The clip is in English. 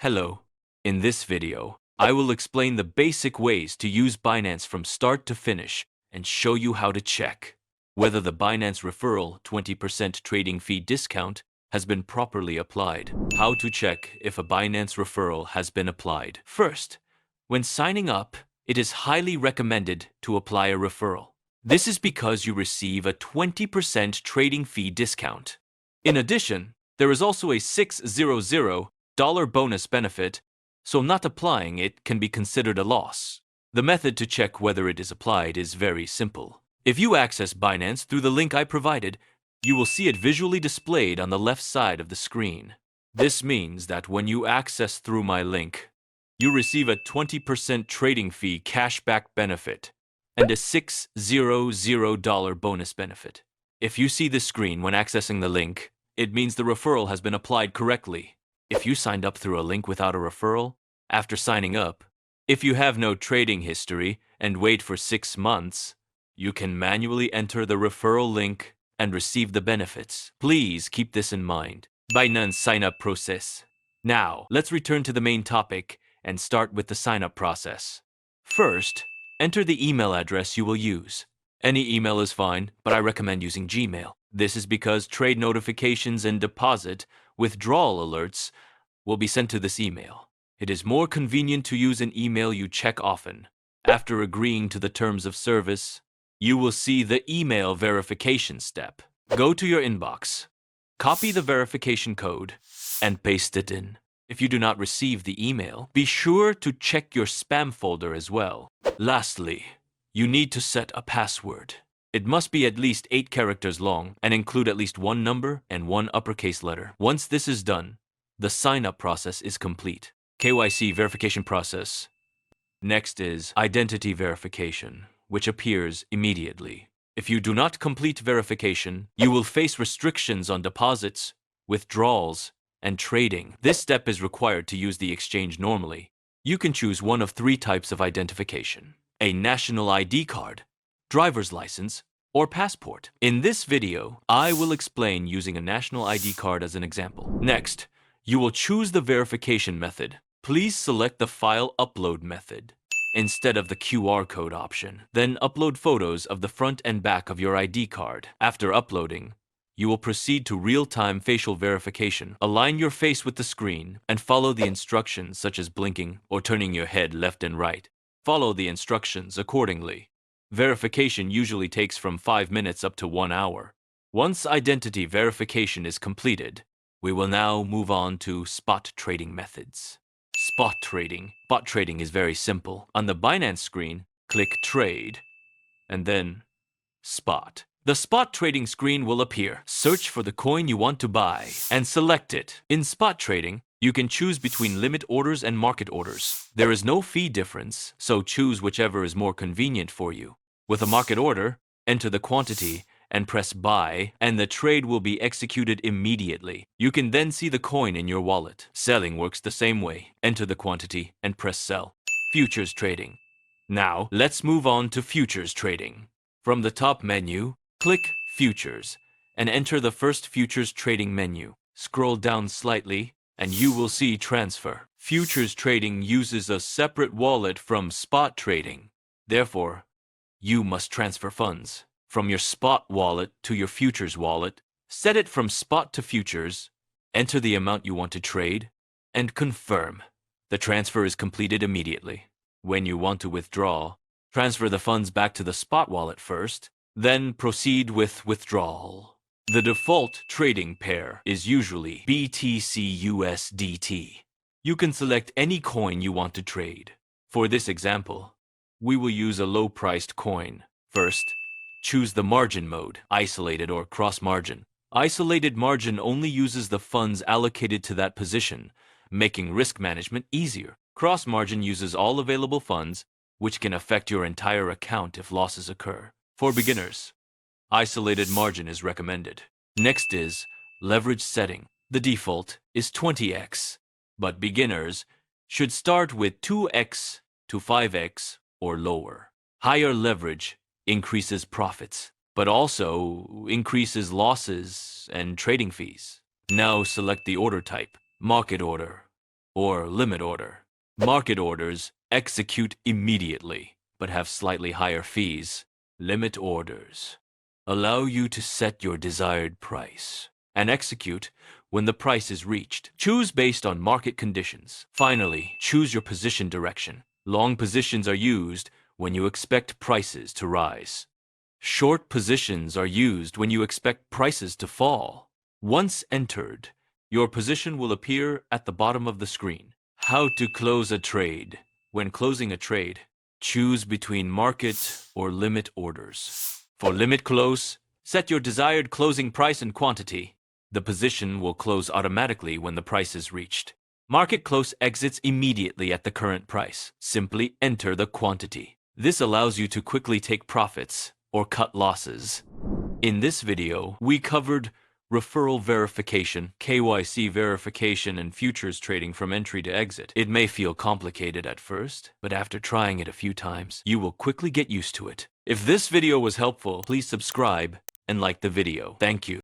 Hello. In this video, I will explain the basic ways to use Binance from start to finish and show you how to check whether the Binance referral 20% trading fee discount has been properly applied. How to check if a Binance referral has been applied. First, when signing up, it is highly recommended to apply a referral. This is because you receive a 20% trading fee discount. In addition, there is also a $600 bonus benefit, so not applying it can be considered a loss. The method to check whether it is applied is very simple. If you access Binance through the link I provided, you will see it visually displayed on the left side of the screen. This means that when you access through my link, you receive a 20% trading fee cashback benefit and a $600 bonus benefit. If you see this screen when accessing the link, it means the referral has been applied correctly. If you signed up through a link without a referral, after signing up, if you have no trading history and wait for 6 months, you can manually enter the referral link and receive the benefits. Please keep this in mind. Binance sign-up process. Now, let's return to the main topic and start with the sign-up process. First, enter the email address you will use. Any email is fine, but I recommend using Gmail. This is because trade notifications and deposit withdrawal alerts will be sent to this email. It is more convenient to use an email you check often. After agreeing to the terms of service, you will see the email verification step. Go to your inbox, copy the verification code, and paste it in. If you do not receive the email, be sure to check your spam folder as well. Lastly, you need to set a password. It must be at least 8 characters long and include at least 1 number and 1 uppercase letter. Once this is done, the sign-up process is complete. KYC verification process. Next is identity verification, which appears immediately. If you do not complete verification, you will face restrictions on deposits, withdrawals, and trading. This step is required to use the exchange normally. You can choose one of 3 types of identification: a national ID card, driver's license, or passport. In this video, I will explain using a national ID card as an example. Next, you will choose the verification method. Please select the file upload method instead of the QR code option. Then upload photos of the front and back of your ID card. After uploading, you will proceed to real-time facial verification. Align your face with the screen and follow the instructions such as blinking or turning your head left and right. Follow the instructions accordingly. Verification usually takes from 5 minutes up to 1 hour. Once identity verification is completed, we will now move on to spot trading methods. Spot trading. Spot trading is very simple. On the Binance screen, click Trade, and then Spot. The spot trading screen will appear. Search for the coin you want to buy and select it. In spot trading, you can choose between limit orders and market orders. There is no fee difference, so choose whichever is more convenient for you. With a market order, enter the quantity and press buy, and the trade will be executed immediately. You can then see the coin in your wallet. Selling works the same way. Enter the quantity and press sell. Futures trading. Now, let's move on to futures trading. From the top menu, click Futures and enter the first futures trading menu. Scroll down slightly and you will see Transfer. Futures trading uses a separate wallet from spot trading. Therefore, you must transfer funds from your spot wallet to your futures wallet. Set it from spot to futures, enter the amount you want to trade, and confirm. The transfer is completed immediately. When you want to withdraw, transfer the funds back to the spot wallet first, then proceed with withdrawal. The default trading pair is usually BTC USDT. You can select any coin you want to trade. For this example, we will use a low-priced coin. First, choose the margin mode, isolated or cross-margin. Isolated margin only uses the funds allocated to that position, making risk management easier. Cross-margin uses all available funds, which can affect your entire account if losses occur. For beginners, isolated margin is recommended. Next is leverage setting. The default is 20x, but beginners should start with 2x to 5x or lower. Higher leverage increases profits, but also increases losses and trading fees. Now select the order type, market order or limit order. Market orders execute immediately, but have slightly higher fees. Limit orders allow you to set your desired price and execute when the price is reached. Choose based on market conditions. Finally, choose your position direction. Long positions are used when you expect prices to rise. Short positions are used when you expect prices to fall. Once entered, your position will appear at the bottom of the screen. How to close a trade. When closing a trade, choose between market or limit orders. For limit close, set your desired closing price and quantity. The position will close automatically when the price is reached. Market close exits immediately at the current price. Simply enter the quantity. This allows you to quickly take profits or cut losses. In this video, we covered referral verification, KYC verification, and futures trading from entry to exit. It may feel complicated at first, but after trying it a few times, you will quickly get used to it. If this video was helpful, please subscribe and like the video. Thank you.